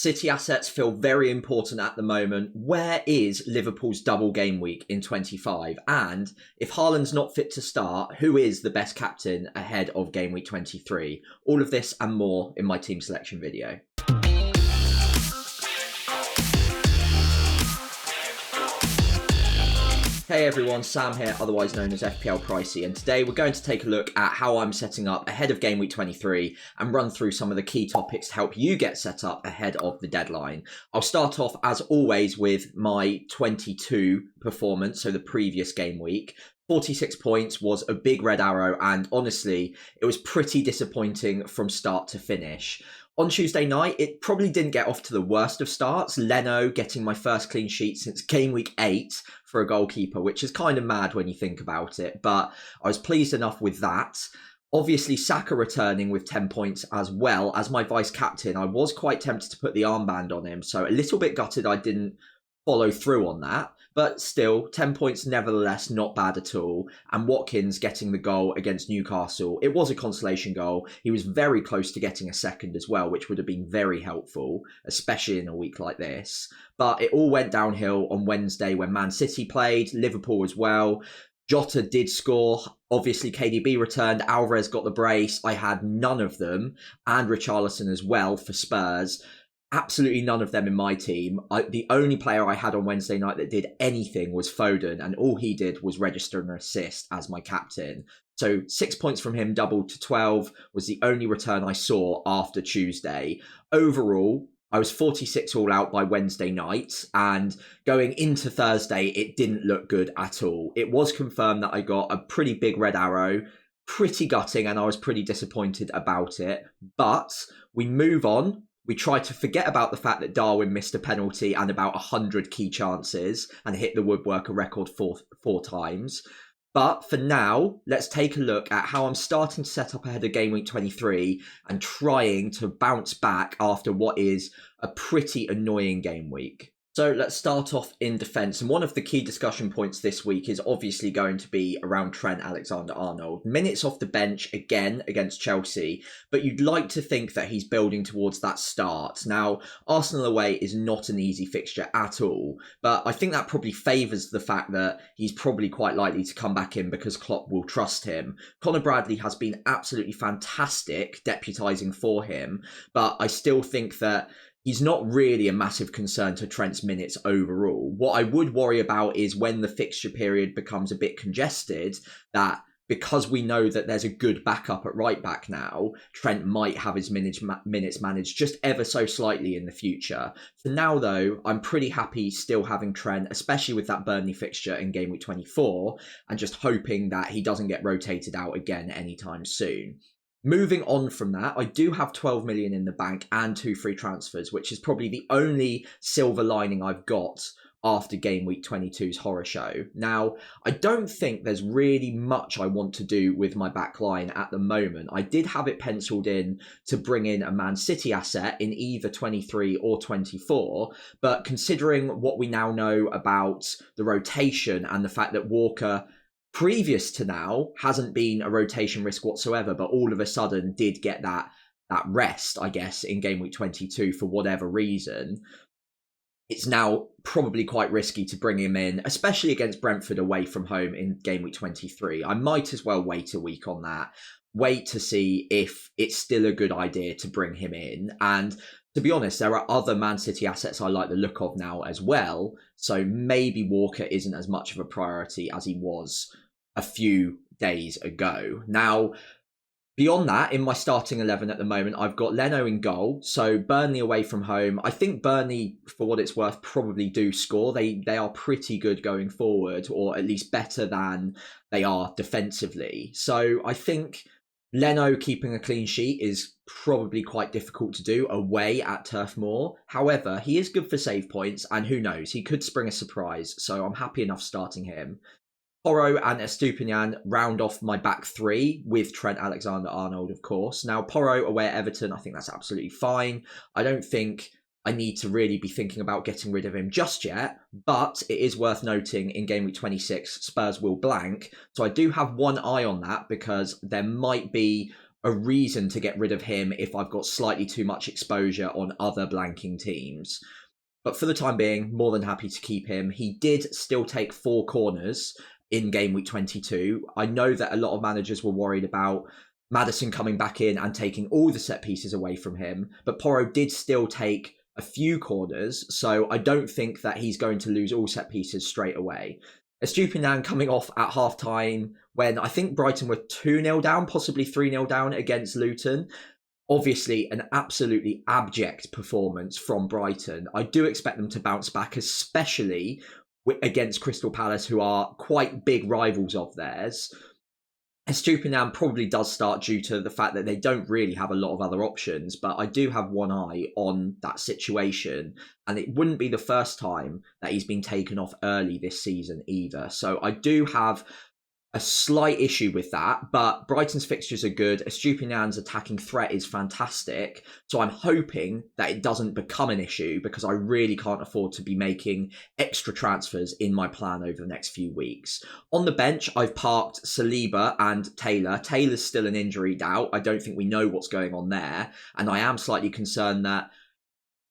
City assets feel very important at the moment. Where is Liverpool's double game week in 25? And if Haaland's not fit to start, who is the best captain ahead of game week 23? All of this and more in my team selection video. Hey everyone, Sam here, otherwise known as FPL Pricey, and today we're going to take a look at how I'm setting up ahead of Game Week 23 and run through some of the key topics to help you get set up ahead of the deadline. I'll start off, as always, with my 22 performance, so the previous game week. 46 points was a big red arrow, and honestly, it was pretty disappointing from start to finish. On Tuesday night, it probably didn't get off to the worst of starts. Leno getting my first clean sheet since game week 8 for a goalkeeper, which is kind of mad when you think about it, but I was pleased enough with that. Obviously, Saka returning with 10 points as well as my vice captain. I was quite tempted to put the armband on him, so a little bit gutted I didn't follow through on that. But still, 10 points nevertheless, not bad at all. And Watkins getting the goal against Newcastle. It was a consolation goal. He was very close to getting a second as well, which would have been very helpful, especially in a week like this. But it all went downhill on Wednesday when Man City played, Liverpool as well. Jota did score. Obviously, KDB returned. Alvarez got the brace. I had none of them. And Richarlison as well for Spurs. Absolutely none of them in my team. The only player I had on Wednesday night that did anything was Foden, and all he did was register an assist as my captain. So 6 points from him, doubled to 12, was the only return I saw after Tuesday. Overall, I was 46 all out by Wednesday night, and going into Thursday, it didn't look good at all. It was confirmed that I got a pretty big red arrow, pretty gutting, and I was pretty disappointed about it. But we move on. We try to forget about the fact that Darwin missed a penalty and about 100 key chances and hit the woodwork a record four times. But for now, let's take a look at how I'm starting to set up ahead of Game Week 23 and trying to bounce back after what is a pretty annoying game week. So let's start off in defence. And one of the key discussion points this week is obviously going to be around Trent Alexander-Arnold. Minutes off the bench again against Chelsea, but you'd like to think that he's building towards that start. Now, Arsenal away is not an easy fixture at all, but I think that probably favours the fact that he's probably quite likely to come back in because Klopp will trust him. Conor Bradley has been absolutely fantastic deputising for him, but I still think that he's not really a massive concern to Trent's minutes overall. What I would worry about is when the fixture period becomes a bit congested, that because we know that there's a good backup at right back now, Trent might have his minutes managed just ever so slightly in the future. For now, though, I'm pretty happy still having Trent, especially with that Burnley fixture in Game Week 24, and just hoping that he doesn't get rotated out again anytime soon. Moving on from that, I do have 12 million in the bank and 2 free transfers, which is probably the only silver lining I've got after Game Week 22's horror show. Now, I don't think there's really much I want to do with my back line at the moment. I did have it penciled in to bring in a Man City asset in either 23 or 24, but considering what we now know about the rotation and the fact that Walker previous to now hasn't been a rotation risk whatsoever, but all of a sudden did get that rest, I guess, in Game Week 22 for whatever reason. It's now probably quite risky to bring him in, especially against Brentford away from home in Game Week 23. I might as well wait a week on that, wait to see if it's still a good idea to bring him in. And to be honest, there are other Man City assets I like the look of now as well. So maybe Walker isn't as much of a priority as he was a few days ago. Now, beyond that, in my starting 11 at the moment, I've got Leno in goal. So Burnley away from home. I think Burnley, for what it's worth, probably do score. They are pretty good going forward, or at least better than they are defensively. So I think Leno keeping a clean sheet is probably quite difficult to do away at Turf Moor. However, he is good for save points, and who knows, he could spring a surprise. So I'm happy enough starting him. Porro and Estupiñán round off my back three with Trent Alexander-Arnold, of course. Now, Porro away at Everton, I think that's absolutely fine. I don't think I need to really be thinking about getting rid of him just yet, but it is worth noting in Game Week 26, Spurs will blank. So I do have one eye on that because there might be a reason to get rid of him if I've got slightly too much exposure on other blanking teams. But for the time being, more than happy to keep him. He did still take 4 corners in game week 22. I know that a lot of managers were worried about Maddison coming back in and taking all the set pieces away from him, but Porro did still take a few corners, so I don't think that he's going to lose all set pieces straight away. Estupiñán coming off at half-time when I think Brighton were 2-0 down, possibly 3-0 down against Luton. Obviously, an absolutely abject performance from Brighton. I do expect them to bounce back, especially against Crystal Palace, who are quite big rivals of theirs. Estupiñán probably does start due to the fact that they don't really have a lot of other options, but I do have one eye on that situation, and it wouldn't be the first time that he's been taken off early this season either. So I do have a slight issue with that, but Brighton's fixtures are good. Estupiñán's attacking threat is fantastic, so I'm hoping that it doesn't become an issue because I really can't afford to be making extra transfers in my plan over the next few weeks. On the bench, I've parked Saliba and Taylor. Taylor's still an injury doubt. I don't think we know what's going on there, and I am slightly concerned that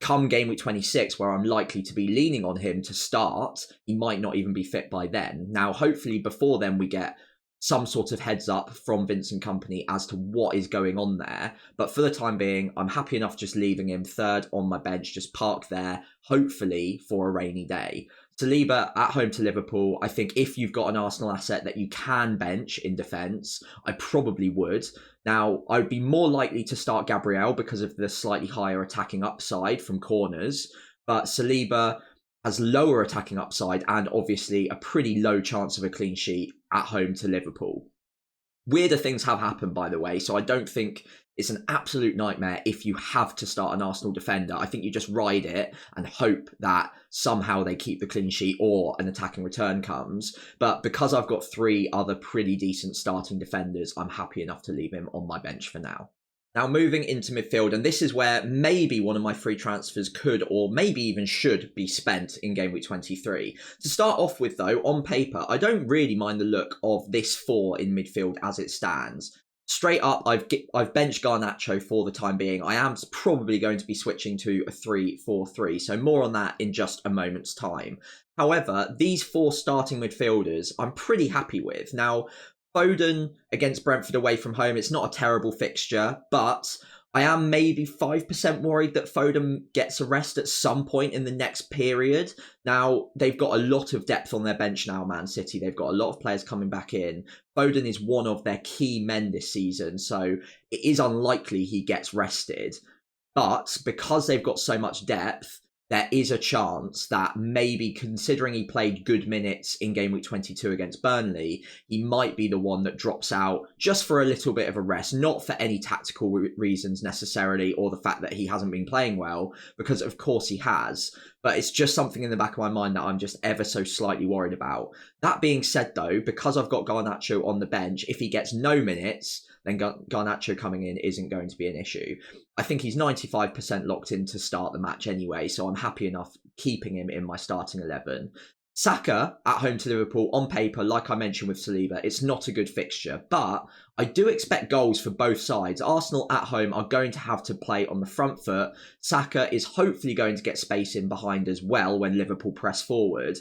come game week 26, where I'm likely to be leaning on him to start, he might not even be fit by then. Now, hopefully before then we get some sort of heads up from Vincent Kompany as to what is going on there. But for the time being, I'm happy enough just leaving him third on my bench, just parked there, hopefully for a rainy day. Saliba at home to Liverpool. I think if you've got an Arsenal asset that you can bench in defence, I probably would. Now, I would be more likely to start Gabriel because of the slightly higher attacking upside from corners, but Saliba has lower attacking upside and obviously a pretty low chance of a clean sheet at home to Liverpool. Weirder things have happened, by the way, so I don't think it's an absolute nightmare if you have to start an Arsenal defender. I think you just ride it and hope that somehow they keep the clean sheet or an attacking return comes. But because I've got 3 other pretty decent starting defenders, I'm happy enough to leave him on my bench for now. Now, moving into midfield, and this is where maybe one of my free transfers could or maybe even should be spent in game week 23. To start off with, though, on paper, I don't really mind the look of this 4 in midfield as it stands. Straight up, I've benched Garnacho for the time being. I am probably going to be switching to a 3-4-3, so more on that in just a moment's time. However, these 4 starting midfielders I'm pretty happy with. Now, Foden against Brentford away from home, it's not a terrible fixture, but I am maybe 5% worried that Foden gets a rest at some point in the next period. Now, they've got a lot of depth on their bench now, Man City. They've got a lot of players coming back in. Foden is one of their key men this season, so it is unlikely he gets rested. But because they've got so much depth, there is a chance that maybe, considering he played good minutes in game week 22 against Burnley, he might be the one that drops out just for a little bit of a rest, not for any tactical reasons necessarily, or the fact that he hasn't been playing well, because of course he has. But it's just something in the back of my mind that I'm just ever so slightly worried about. That being said, though, because I've got Garnacho on the bench, if he gets no minutes, then Garnacho coming in isn't going to be an issue. I think he's 95% locked in to start the match anyway, so I'm happy enough keeping him in my starting 11. Saka at home to Liverpool, on paper, like I mentioned with Saliba, it's not a good fixture, but I do expect goals for both sides. Arsenal at home are going to have to play on the front foot. Saka is hopefully going to get space in behind as well when Liverpool press forward.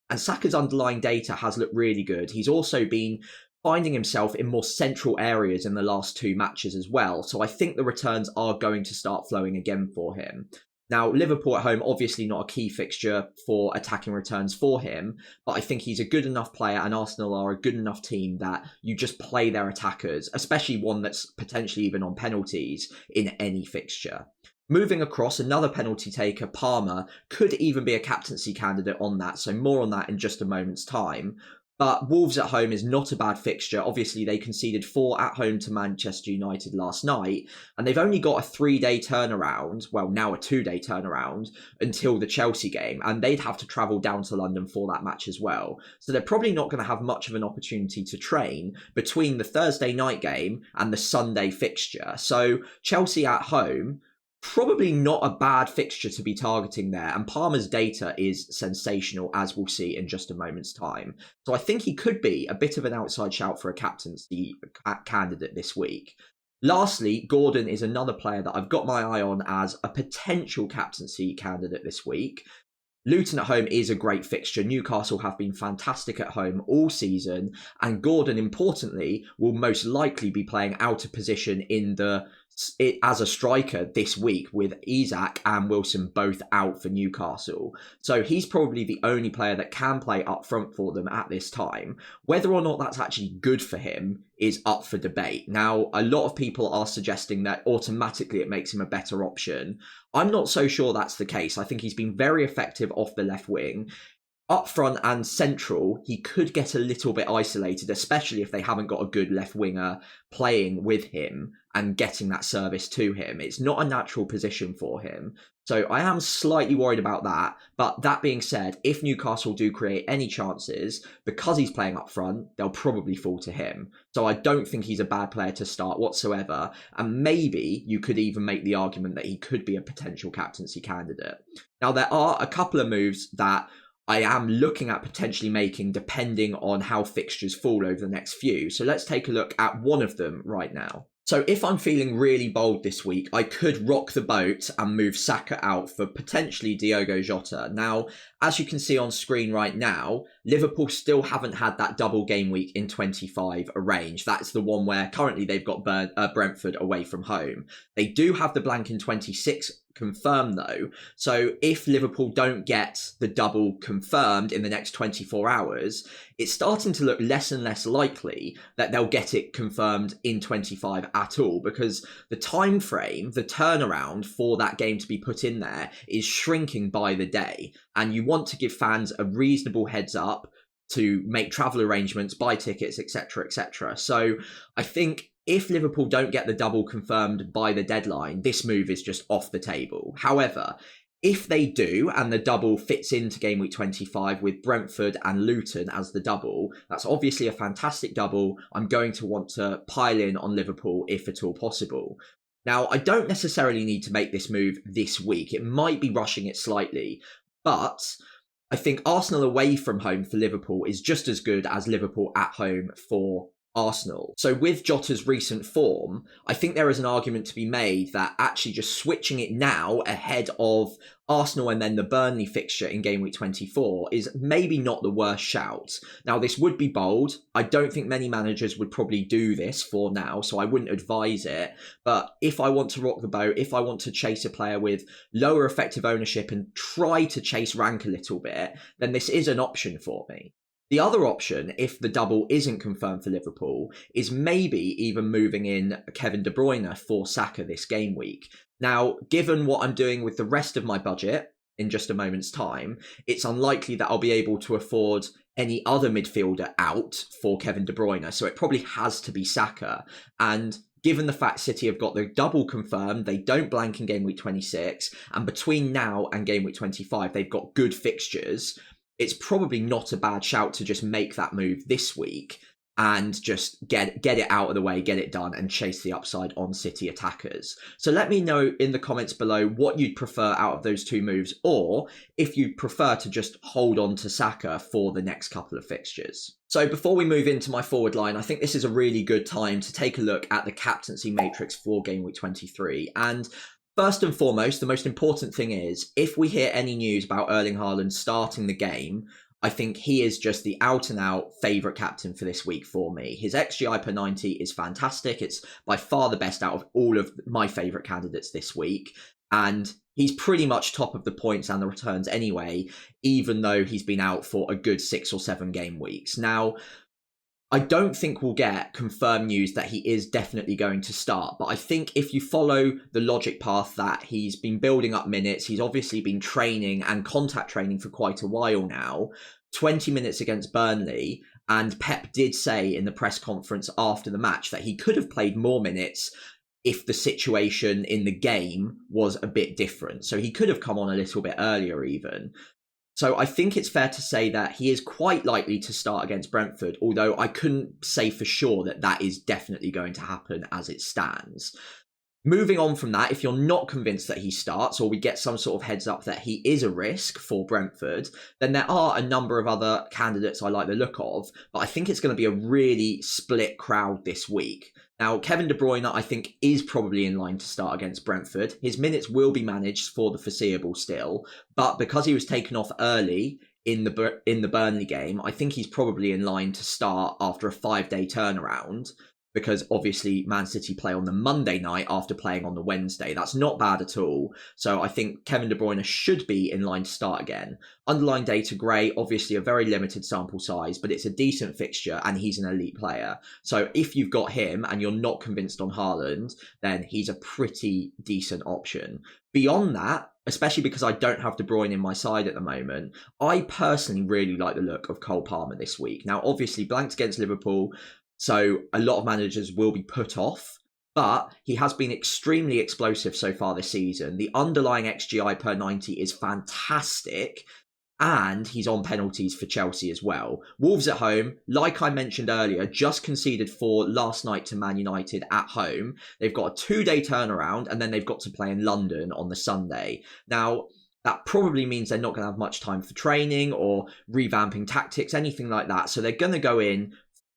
And Saka's underlying data has looked really good. He's also been finding himself in more central areas in the last 2 matches as well. So I think the returns are going to start flowing again for him. Now, Liverpool at home, obviously not a key fixture for attacking returns for him, but I think he's a good enough player and Arsenal are a good enough team that you just play their attackers, especially one that's potentially even on penalties in any fixture. Moving across, another penalty taker, Palmer, could even be a captaincy candidate on that, so more on that in just a moment's time. But Wolves at home is not a bad fixture. Obviously, they conceded 4 at home to Manchester United last night, and they've only got a 3-day turnaround, well, now a 2-day turnaround, until the Chelsea game, and they'd have to travel down to London for that match as well. So they're probably not going to have much of an opportunity to train between the Thursday night game and the Sunday fixture. So Chelsea at home, probably not a bad fixture to be targeting there, and Palmer's data is sensational, as we'll see in just a moment's time. So I think he could be a bit of an outside shout for a captaincy candidate this week. Lastly, Gordon is another player that I've got my eye on as a potential captaincy candidate this week. Luton at home is a great fixture. Newcastle have been fantastic at home all season, and Gordon, importantly, will most likely be playing out of position as a striker this week, with Isak and Wilson both out for Newcastle. So he's probably the only player that can play up front for them at this time. Whether or not that's actually good for him is up for debate. Now, a lot of people are suggesting that automatically it makes him a better option. I'm not so sure that's the case. I think he's been very effective off the left wing. Up front and central, he could get a little bit isolated, especially if they haven't got a good left winger playing with him and getting that service to him. It's not a natural position for him. So I am slightly worried about that. But that being said, if Newcastle do create any chances, because he's playing up front, they'll probably fall to him. So I don't think he's a bad player to start whatsoever. And maybe you could even make the argument that he could be a potential captaincy candidate. Now, there are a couple of moves that I am looking at potentially making depending on how fixtures fall over the next few. So let's take a look at one of them right now. So if I'm feeling really bold this week, I could rock the boat and move Saka out for potentially Diogo Jota. Now, as you can see on screen right now, Liverpool still haven't had that double game week in 25 arranged. That's the one where currently they've got Brentford away from home. They do have the blank in 26 confirmed though. So if Liverpool don't get the double confirmed in the next 24 hours, it's starting to look less and less likely that they'll get it confirmed in 25 at all, because the time frame, the turnaround for that game to be put in there is shrinking by the day. And you want to give fans a reasonable heads up to make travel arrangements, buy tickets, etc., etc. So I think if Liverpool don't get the double confirmed by the deadline, this move is just off the table. However, if they do, and the double fits into game week 25 with Brentford and Luton as the double, that's obviously a fantastic double. I'm going to want to pile in on Liverpool if at all possible. Now, I don't necessarily need to make this move this week. It might be rushing it slightly, but I think Arsenal away from home for Liverpool is just as good as Liverpool at home for Arsenal. So with Jota's recent form, I think there is an argument to be made that actually just switching it now ahead of Arsenal and then the Burnley fixture in game week 24 is maybe not the worst shout. Now, this would be bold. I don't think many managers would probably do this for now, so I wouldn't advise it. But if I want to rock the boat, if I want to chase a player with lower effective ownership and try to chase rank a little bit, then this is an option for me. The other option, if the double isn't confirmed for Liverpool, is maybe even moving in Kevin De Bruyne for Saka this game week. Now, given what I'm doing with the rest of my budget in just a moment's time, it's unlikely that I'll be able to afford any other midfielder out for Kevin De Bruyne, so it probably has to be Saka. And given the fact City have got the double confirmed, they don't blank in game week 26, and between now and game week 25, they've got good fixtures, it's probably not a bad shout to just make that move this week and just get it out of the way, get it done, and chase the upside on City attackers. So let me know in the comments below what you'd prefer out of those two moves, or if you'd prefer to just hold on to Saka for the next couple of fixtures. So before we move into my forward line, I think this is a really good time to take a look at the captaincy matrix for game week 23. And first and foremost, the most important thing is, if we hear any news about Erling Haaland starting the game, I think he is just the out-and-out favourite captain for this week for me. His XGI per 90 is fantastic. It's by far the best out of all of my favourite candidates this week. And he's pretty much top of the points and the returns anyway, even though he's been out for a good 6 or 7 game weeks. Now, I don't think we'll get confirmed news that he is definitely going to start, but I think if you follow the logic path that he's been building up minutes, he's obviously been training and contact training for quite a while now, 20 minutes against Burnley, and Pep did say in the press conference after the match that he could have played more minutes if the situation in the game was a bit different. So he could have come on a little bit earlier even. So I think it's fair to say that he is quite likely to start against Brentford, although I couldn't say for sure that that is definitely going to happen as it stands. Moving on from that, if you're not convinced that he starts, or we get some sort of heads up that he is a risk for Brentford, then there are a number of other candidates I like the look of, but I think it's going to be a really split crowd this week. Now, Kevin De Bruyne, I think, is probably in line to start against Brentford. His minutes will be managed for the foreseeable still, but because he was taken off early in the Burnley game, I think he's probably in line to start after a 5-day turnaround, because obviously Man City play on the Monday night after playing on the Wednesday. That's not bad at all. So I think Kevin De Bruyne should be in line to start again. Underlying data, great. Obviously a very limited sample size, but it's a decent fixture and he's an elite player. So if you've got him and you're not convinced on Haaland, then he's a pretty decent option. Beyond that, especially because I don't have De Bruyne in my side at the moment, I personally really like the look of Cole Palmer this week. Now, obviously, blanked against Liverpool, so a lot of managers will be put off, but he has been extremely explosive so far this season. The underlying XGI per 90 is fantastic, and he's on penalties for Chelsea as well. Wolves at home, like I mentioned earlier, just conceded 4 last night to Man United at home. They've got a 2-day turnaround, and then they've got to play in London on the Sunday. Now, that probably means they're not going to have much time for training or revamping tactics, anything like that. So they're going to go in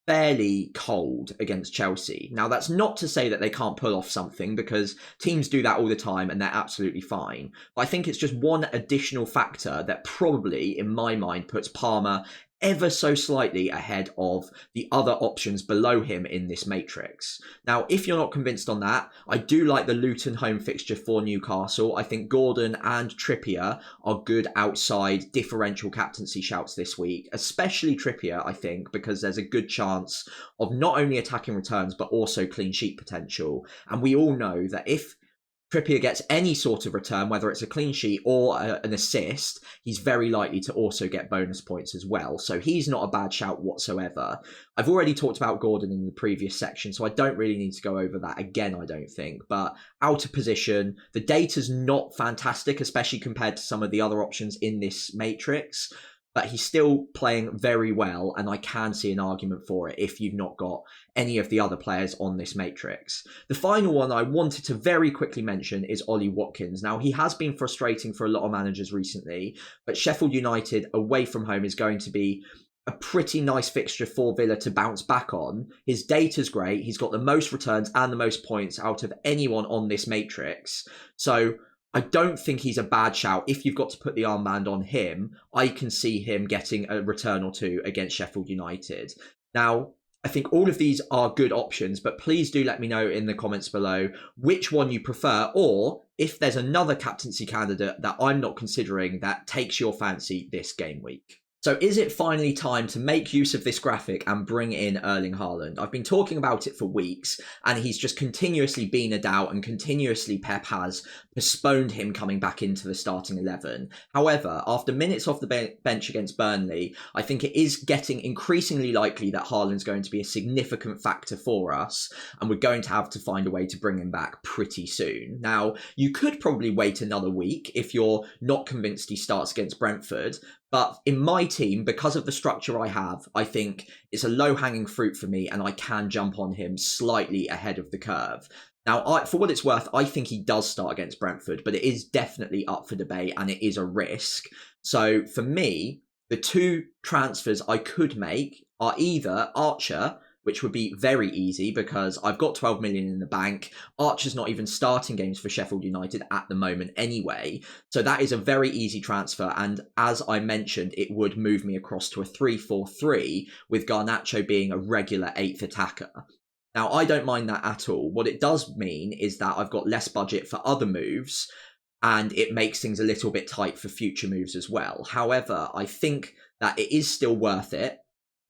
fairly cold against Chelsea. Now, that's not to say that they can't pull off something, because teams do that all the time and they're absolutely fine. But I think it's just one additional factor that probably, in my mind, puts Palmer ever so slightly ahead of the other options below him in this matrix. Now, if you're not convinced on that, I do like the Luton home fixture for Newcastle. I think Gordon and Trippier are good outside differential captaincy shouts this week, especially Trippier, I think, because there's a good chance of not only attacking returns, but also clean sheet potential. And we all know that if Trippier gets any sort of return, whether it's a clean sheet or an assist, he's very likely to also get bonus points as well. So he's not a bad shout whatsoever. I've already talked about Gordon in the previous section, so I don't really need to go over that again, I don't think. But out of position, the data's not fantastic, especially compared to some of the other options in this matrix. But he's still playing very well, and I can see an argument for it if you've not got any of the other players on this matrix. The final one I wanted to very quickly mention is Ollie Watkins. Now, he has been frustrating for a lot of managers recently, but Sheffield United away from home is going to be a pretty nice fixture for Villa to bounce back on. His data's great. He's got the most returns and the most points out of anyone on this matrix. So I don't think he's a bad shout. If you've got to put the armband on him, I can see him getting a return or two against Sheffield United. Now, I think all of these are good options, but please do let me know in the comments below which one you prefer, or if there's another captaincy candidate that I'm not considering that takes your fancy this game week. So is it finally time to make use of this graphic and bring in Erling Haaland? I've been talking about it for weeks, and he's just continuously been a doubt, and continuously Pep has postponed him coming back into the starting 11. However, after minutes off the bench against Burnley, I think it is getting increasingly likely that Haaland's going to be a significant factor for us, and we're going to have to find a way to bring him back pretty soon. Now, you could probably wait another week if you're not convinced he starts against Brentford, but in my team, because of the structure I have, I think it's a low-hanging fruit for me, and I can jump on him slightly ahead of the curve. Now, for what it's worth, I think he does start against Brentford, but it is definitely up for debate, and it is a risk. So for me, the two transfers I could make are either Archer, which would be very easy because I've got 12 million in the bank. Archer's not even starting games for Sheffield United at the moment anyway. So that is a very easy transfer. And as I mentioned, it would move me across to a 3-4-3 with Garnacho being a regular 8th attacker. Now, I don't mind that at all. What it does mean is that I've got less budget for other moves, and it makes things a little bit tight for future moves as well. However, I think that it is still worth it.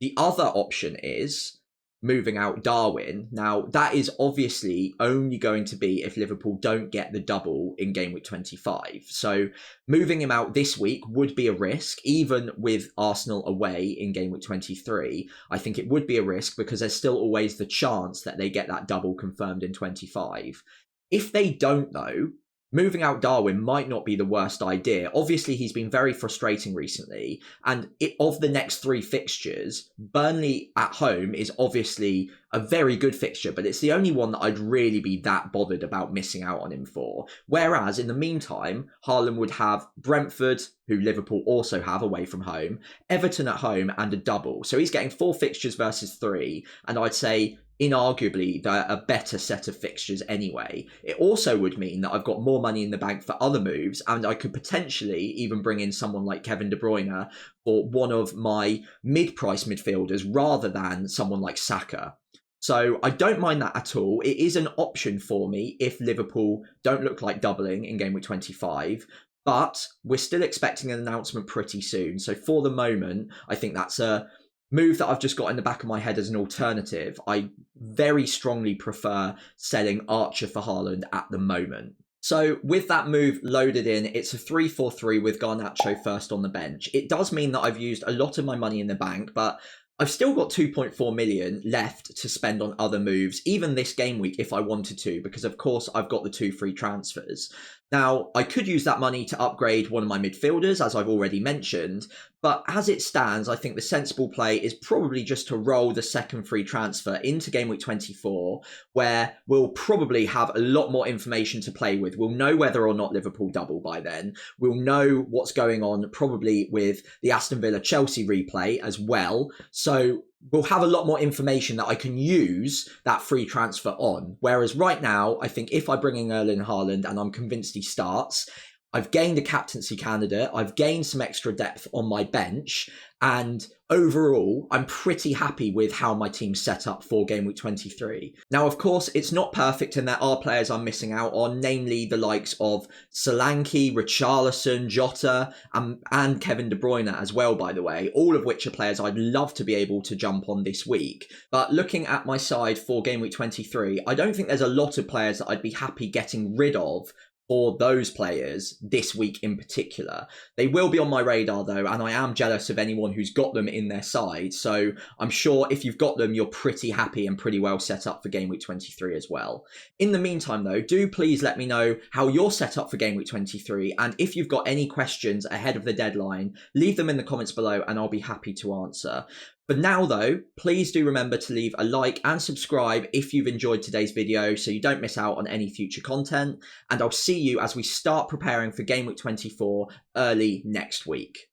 The other option is moving out Darwin. Now, that is obviously only going to be if Liverpool don't get the double in game week 25. So moving him out this week would be a risk, even with Arsenal away in game week 23. I think it would be a risk because there's still always the chance that they get that double confirmed in 25. If they don't, though, moving out Darwin might not be the worst idea. Obviously, he's been very frustrating recently. And of the next 3 fixtures, Burnley at home is obviously a very good fixture, but it's the only one that I'd really be that bothered about missing out on him for. Whereas, in the meantime, Haaland would have Brentford, who Liverpool also have away from home, Everton at home, and a double. So he's getting 4 fixtures versus 3, and I'd say inarguably they're a better set of fixtures anyway. It also would mean that I've got more money in the bank for other moves, and I could potentially even bring in someone like Kevin De Bruyne or one of my mid-price midfielders rather than someone like Saka. So I don't mind that at all. It is an option for me if Liverpool don't look like doubling in game week 25. But we're still expecting an announcement pretty soon. So for the moment, I think that's a move that I've just got in the back of my head as an alternative. I very strongly prefer selling Archer for Haaland at the moment. So with that move loaded in, it's a 3-4-3 with Garnacho first on the bench. It does mean that I've used a lot of my money in the bank, but I've still got 2.4 million left to spend on other moves, even this game week if I wanted to, because of course I've got the 2 free transfers. Now, I could use that money to upgrade one of my midfielders, as I've already mentioned, but as it stands, I think the sensible play is probably just to roll the second free transfer into game week 24, where we'll probably have a lot more information to play with. We'll know whether or not Liverpool double by then. We'll know what's going on probably with the Aston Villa-Chelsea replay as well. So we'll have a lot more information that I can use that free transfer on. Whereas right now, I think if I bring in Erling Haaland and I'm convinced he starts, I've gained a captaincy candidate, I've gained some extra depth on my bench, and overall, I'm pretty happy with how my team's set up for game week 23. Now, of course, it's not perfect and there are players I'm missing out on, namely the likes of Solanke, Richarlison, Jota, and Kevin De Bruyne as well, by the way, all of which are players I'd love to be able to jump on this week. But looking at my side for game week 23, I don't think there's a lot of players that I'd be happy getting rid of for those players this week in particular. They will be on my radar though, and I am jealous of anyone who's got them in their side. So I'm sure if you've got them, you're pretty happy and pretty well set up for game week 23 as well. In the meantime though, do please let me know how you're set up for game week 23. And if you've got any questions ahead of the deadline, leave them in the comments below and I'll be happy to answer. For now though, please do remember to leave a like and subscribe if you've enjoyed today's video so you don't miss out on any future content. And I'll see you as we start preparing for game week 24 early next week.